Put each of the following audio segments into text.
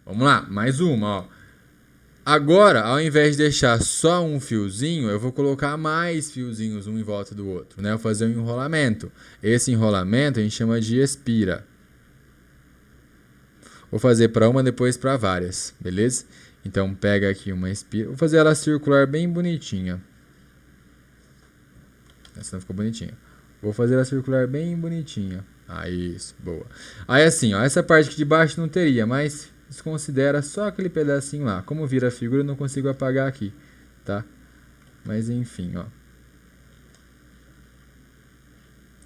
Vamos lá, mais uma, ó. Agora, ao invés de deixar só um fiozinho, eu vou colocar mais fiozinhos um em volta do outro, né? Eu vou fazer um enrolamento. Esse enrolamento a gente chama de espira. Vou fazer para uma, depois para várias, beleza? Então, pega aqui uma espira. Vou fazer ela circular bem bonitinha. Essa não ficou bonitinha. Vou fazer ela circular bem bonitinha. Isso, boa. Aí assim, ó, essa parte aqui de baixo não teria, mas desconsidera só aquele pedacinho lá. Como vira a figura, eu não consigo apagar aqui, tá? Mas enfim, ó.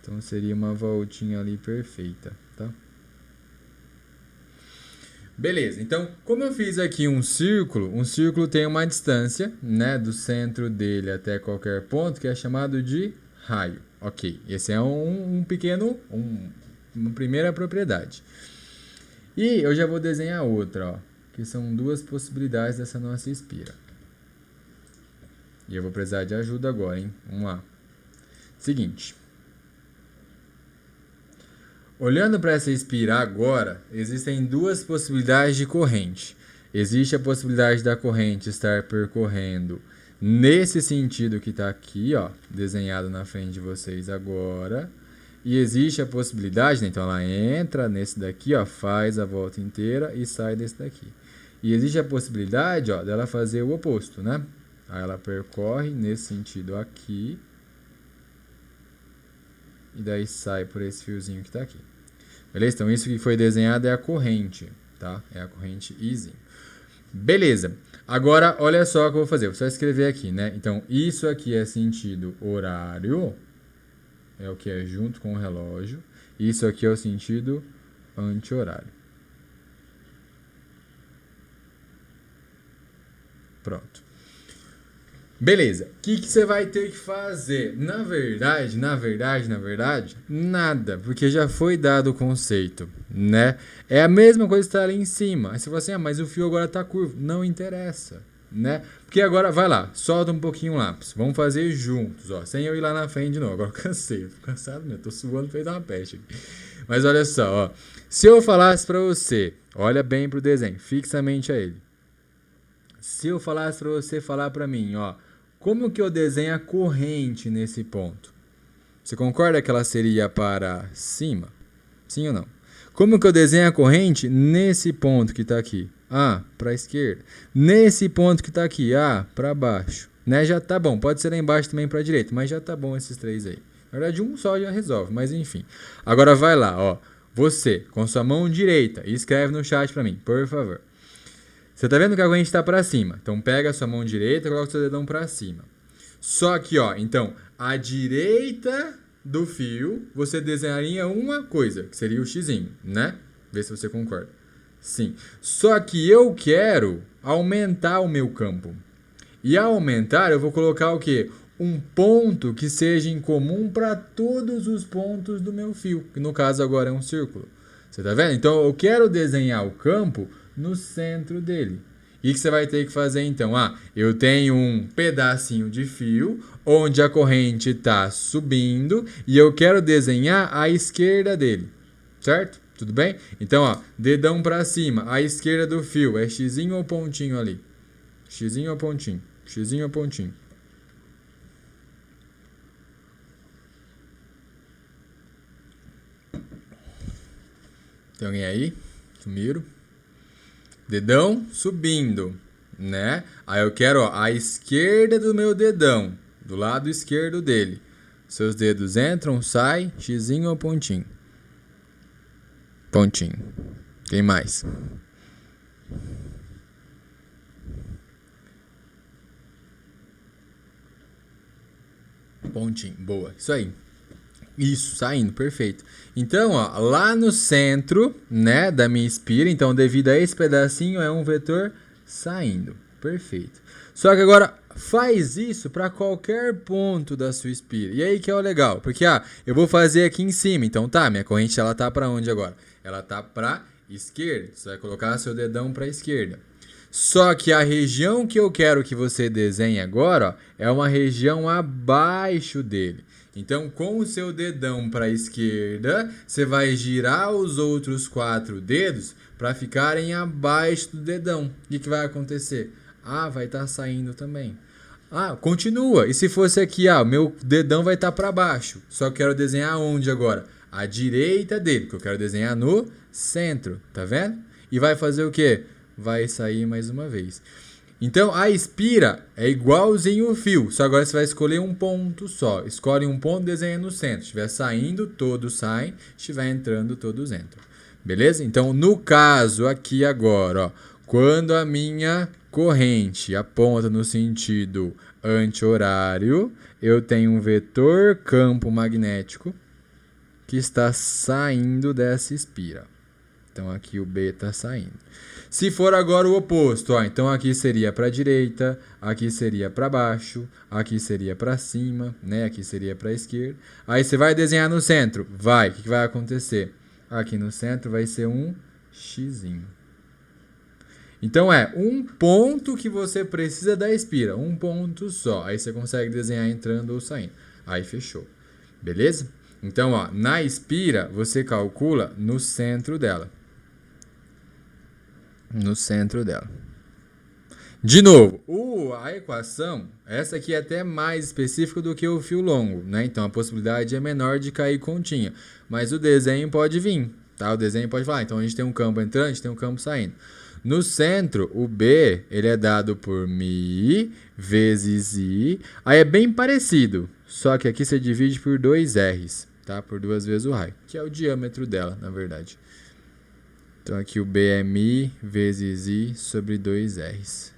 Então seria uma voltinha ali perfeita, tá? Beleza, então, como eu fiz aqui um círculo tem uma distância, né, do centro dele até qualquer ponto, que é chamado de raio. Ok, esse é uma primeira propriedade. E eu já vou desenhar outra, ó, que são duas possibilidades dessa nossa espira. E eu vou precisar de ajuda agora, hein? Vamos lá. Seguinte. Olhando para essa espira agora, existem duas possibilidades de corrente. Existe a possibilidade da corrente estar percorrendo nesse sentido que está aqui, ó, desenhado na frente de vocês agora. E existe a possibilidade, né, então ela entra nesse daqui, ó, faz a volta inteira e sai desse daqui. E existe a possibilidade, ó, dela fazer o oposto, né? Aí ela percorre nesse sentido aqui. E daí sai por esse fiozinho que está aqui. Beleza? Então isso que foi desenhado é a corrente, tá? É a corrente easy. Beleza. Agora, olha só o que eu vou fazer. Vou só escrever aqui, né? Então, isso aqui é sentido horário. É o que é junto com o relógio. Isso aqui é o sentido anti-horário. Pronto. Beleza, o que você vai ter que fazer? Na verdade, nada, porque já foi dado o conceito, né? É a mesma coisa que está ali em cima. Aí você fala assim, mas o fio agora está curvo. Não interessa, né? Porque agora, vai lá, solta um pouquinho o lápis. Vamos fazer juntos, ó, sem eu ir lá na frente de novo. Agora eu cansei, eu tô cansado mesmo, tô suando feito uma peste aqui. Mas olha só, ó, se eu falasse para você, olha bem pro desenho, fixamente a ele. Se eu falasse para você falar para mim, ó, como que eu desenho a corrente nesse ponto? Você concorda que ela seria para cima? Sim ou não? Como que eu desenho a corrente nesse ponto que está aqui? Para a esquerda. Nesse ponto que está aqui, para baixo. Né? Já tá bom, pode ser lá embaixo também para a direita, mas já tá bom esses três aí. Na verdade, um só já resolve, mas enfim. Agora vai lá, ó. Você, com sua mão direita, escreve no chat para mim, por favor. Você tá vendo que a corrente está para cima. Então pega a sua mão direita e coloca o seu dedão para cima. Só que, ó, então, à direita do fio, você desenharia uma coisa, que seria o xizinho, né? Vê se você concorda. Sim. Só que eu quero aumentar o meu campo. E ao aumentar, eu vou colocar o quê? Um ponto que seja em comum para todos os pontos do meu fio, que no caso agora é um círculo. Você tá vendo? Então eu quero desenhar o campo no centro dele. E o que você vai ter que fazer então? Eu tenho um pedacinho de fio onde a corrente está subindo e eu quero desenhar a esquerda dele, certo? Tudo bem? Então, ó, dedão para cima, a esquerda do fio é xizinho ou pontinho ali? Xizinho ou pontinho? Xizinho ou pontinho? Tem alguém aí? Sumiram? Dedão subindo, né? Aí eu quero, ó, a esquerda do meu dedão, do lado esquerdo dele. Seus dedos entram, saem, xizinho ou pontinho? Pontinho. Quem mais? Pontinho, boa, isso aí. Isso, saindo, perfeito. Então, ó, lá no centro, né, da minha espira, então devido a esse pedacinho é um vetor saindo, perfeito. Só que agora faz isso para qualquer ponto da sua espira. E aí que é o legal, porque eu vou fazer aqui em cima, então tá, minha corrente ela tá para onde agora? Ela tá para esquerda. Você vai colocar seu dedão para esquerda. Só que a região que eu quero que você desenhe agora, ó, é uma região abaixo dele. Então, com o seu dedão para a esquerda, você vai girar os outros 4 dedos para ficarem abaixo do dedão. O que vai acontecer? Ah, vai estar saindo também. Ah, continua. E se fosse aqui, meu dedão vai estar para baixo. Só quero desenhar onde agora? À direita dele, porque eu quero desenhar no centro, tá vendo? E vai fazer o quê? Vai sair mais uma vez. Então, a espira é igualzinho o fio, só agora você vai escolher um ponto só. Escolhe um ponto e desenha no centro. Se estiver saindo, todos saem. Se estiver entrando, todos entram. Beleza? Então, no caso aqui agora, ó, quando a minha corrente aponta no sentido anti-horário, eu tenho um vetor campo magnético que está saindo dessa espira. Então aqui o B está saindo. Se for agora o oposto, então aqui seria para a direita, aqui seria para baixo, aqui seria para cima, né? Aqui seria para a esquerda. Aí você vai desenhar no centro. Vai, o que vai acontecer? Aqui no centro vai ser um xizinho. Então é um ponto que você precisa da espira, um ponto só. Aí você consegue desenhar entrando ou saindo. Aí fechou. Beleza? Então, na espira, você calcula no centro dela. No centro dela. De novo, a equação, essa aqui é até mais específica do que o fio longo, né? Então a possibilidade é menor de cair continha. Mas o desenho pode vir, tá? O desenho pode falar. Então a gente tem um campo entrando, a gente tem um campo saindo. No centro, o B, ele é dado por Mi vezes I. Aí é bem parecido, só que aqui você divide por 2 R's, tá? Por 2 vezes o raio, que é o diâmetro dela, na verdade. Então aqui o B é Mi vezes I sobre 2 R's.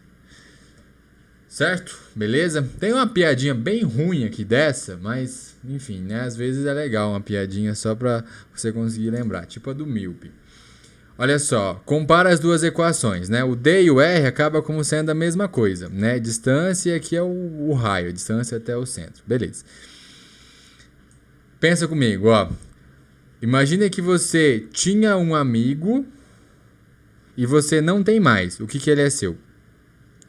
Certo? Beleza? Tem uma piadinha bem ruim aqui dessa, mas, enfim, né? Às vezes é legal uma piadinha só pra você conseguir lembrar, tipo a do míope. Olha só, compara as duas equações, né? O D e o R acabam como sendo a mesma coisa, né? Distância aqui é o raio, a distância até o centro. Beleza. Pensa comigo, Imagina que você tinha um amigo e você não tem mais. O que ele é seu?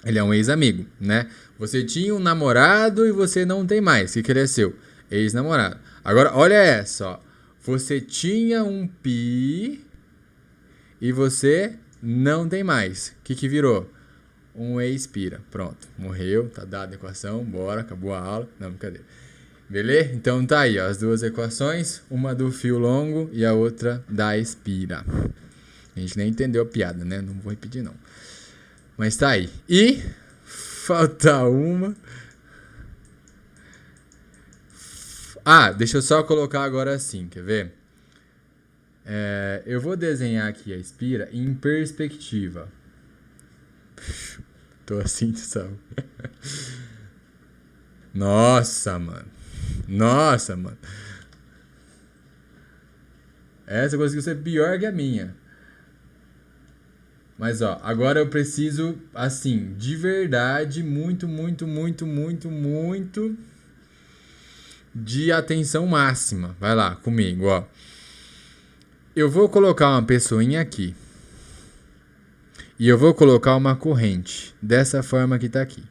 Ele é um ex-amigo, né? Você tinha um namorado e você não tem mais. O que ele é seu? Ex-namorado. Agora, olha essa, Você tinha um pi e você não tem mais. O que virou? Um ex-pira. Pronto, morreu, tá dada a equação, bora, acabou a aula. Não, brincadeira. Beleza? Então tá aí, as duas equações, uma do fio longo e a outra da espira. A gente nem entendeu a piada, né? Não vou repetir não. Mas tá aí. E falta uma. Deixa eu só colocar agora assim, quer ver? Eu vou desenhar aqui a espira em perspectiva. Tô assim, sabe? Nossa, mano. Essa conseguiu ser pior que a minha. Mas, agora eu preciso, assim, de verdade, muito de atenção máxima. Vai lá, comigo, Eu vou colocar uma pessoinha aqui. E eu vou colocar uma corrente, dessa forma que tá aqui.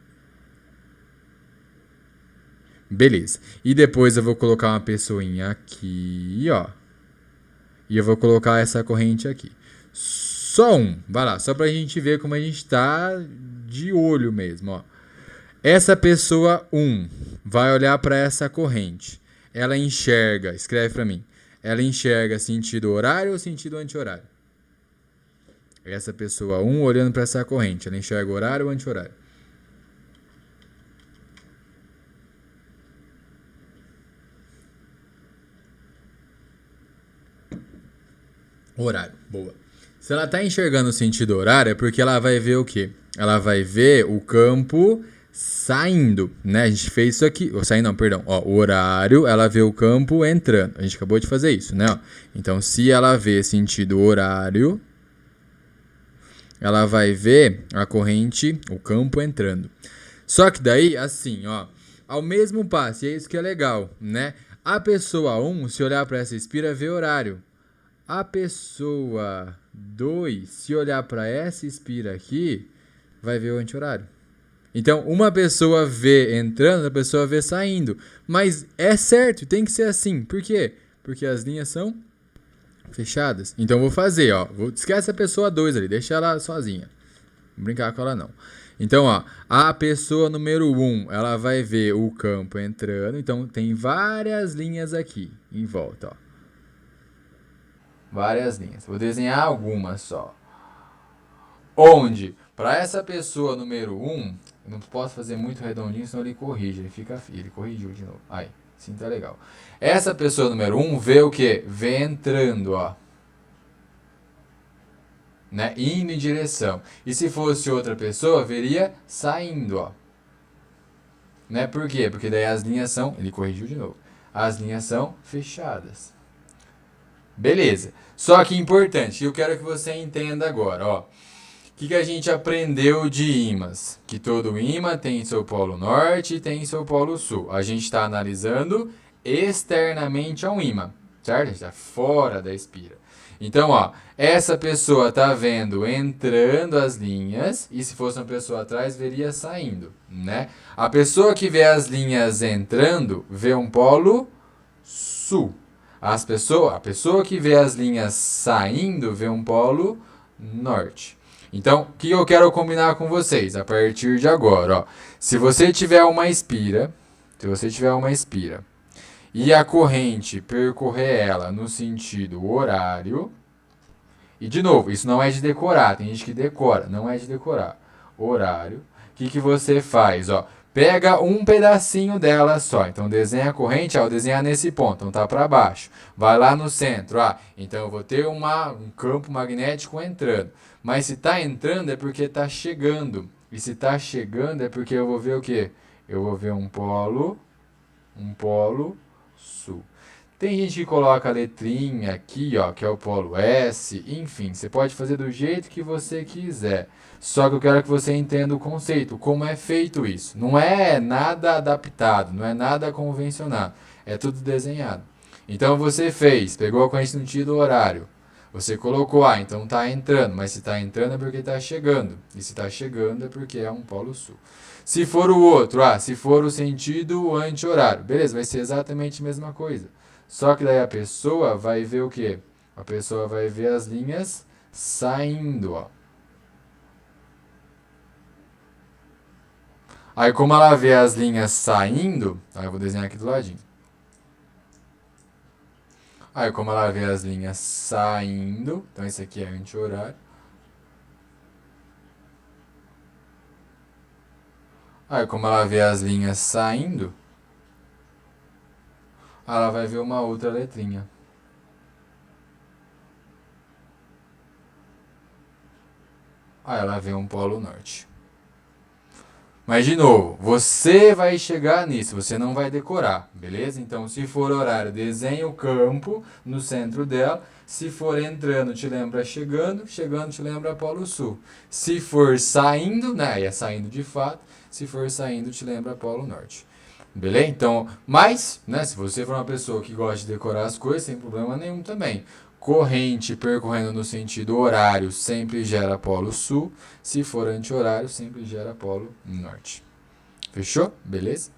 Beleza. E depois eu vou colocar uma pessoinha aqui, E eu vou colocar essa corrente aqui. Só vai lá, só pra gente ver como a gente tá de olho mesmo, Essa pessoa 1 vai olhar para essa corrente. Ela enxerga, escreve pra mim. Ela enxerga sentido horário ou sentido anti-horário? Essa pessoa 1 olhando para essa corrente, ela enxerga horário ou anti-horário? Horário, boa. Se ela está enxergando o sentido horário, é porque ela vai ver o quê? Ela vai ver o campo saindo, né? A gente fez isso aqui. Saindo não, perdão. O horário, ela vê o campo entrando. A gente acabou de fazer isso, né? Então, se ela vê sentido horário, ela vai ver a corrente, o campo entrando. Só que daí, assim, ao mesmo passo, e é isso que é legal, né? A pessoa 1, se olhar para essa espira, vê horário. A pessoa 2, se olhar para essa espira aqui, vai ver o anti-horário. Então, uma pessoa vê entrando, outra pessoa vê saindo. Mas é certo, tem que ser assim. Por quê? Porque as linhas são fechadas. Então, eu vou fazer, ó. Esquece a pessoa 2 ali, deixa ela sozinha. Não brincar com ela, não. Então, ó, a pessoa número 1, ela vai ver o campo entrando. Então, tem várias linhas aqui em volta, ó. Várias linhas. Vou desenhar algumas só. Onde, para essa pessoa número 1, não posso fazer muito redondinho, senão ele corrige. Ele corrigiu de novo. Aí, sim, tá legal. Essa pessoa número 1 vê o quê? Vê entrando, ó. Né? Indo em direção. E se fosse outra pessoa, veria saindo, ó. Né? Por quê? Porque daí as linhas são... Ele corrigiu de novo. As linhas são fechadas. Beleza. Só que importante, eu quero que você entenda agora, ó. O que a gente aprendeu de ímãs? Que todo ímã tem seu polo norte e tem seu polo sul. A gente está analisando externamente a um ímã, certo? A gente está fora da espira. Então, ó, essa pessoa está vendo entrando as linhas e se fosse uma pessoa atrás, veria saindo, né? A pessoa que vê as linhas entrando, vê um polo sul. A pessoa que vê as linhas saindo, vê um polo norte. Então, o que eu quero combinar com vocês a partir de agora? Ó, se você tiver uma espira e a corrente percorrer ela no sentido horário, e de novo, isso não é de decorar, tem gente que decora, não é de decorar. Horário, o que você faz? Ó, pega um pedacinho dela só, então desenha a corrente, ó, desenhar nesse ponto, então tá para baixo. Vai lá no centro, então eu vou ter um campo magnético entrando. Mas se está entrando é porque está chegando. E se está chegando é porque eu vou ver o quê? Eu vou ver um polo sul. Tem gente que coloca a letrinha aqui, ó, que é o polo S. Enfim, você pode fazer do jeito que você quiser. Só que eu quero que você entenda o conceito, como é feito isso. Não é nada adaptado, não é nada convencionado. É tudo desenhado. Então você pegou a corrente no sentido horário. Você colocou, então está entrando, mas se está entrando é porque está chegando. E se está chegando é porque é um polo sul. Se for o outro, se for o sentido anti-horário, beleza, vai ser exatamente a mesma coisa. Só que daí a pessoa vai ver o quê? A pessoa vai ver as linhas saindo, ó. Aí como ela vê as linhas saindo, aí eu vou desenhar aqui do ladinho. Aí como ela vê as linhas saindo, então esse aqui é anti-horário. Aí como ela vê as linhas saindo, ela vai ver uma outra letrinha. Aí ela vê um polo norte. Mas de novo, você vai chegar nisso, você não vai decorar, beleza? Então se for horário, desenha o campo no centro dela. Se for entrando, te lembra chegando, chegando te lembra polo sul. Se for saindo, né, é saindo de fato, se for saindo te lembra polo norte. Beleza? Então, mas, né, se você for uma pessoa que gosta de decorar as coisas, sem problema nenhum também. Corrente percorrendo no sentido horário sempre gera polo sul. Se for anti-horário, sempre gera polo norte. Fechou? Beleza?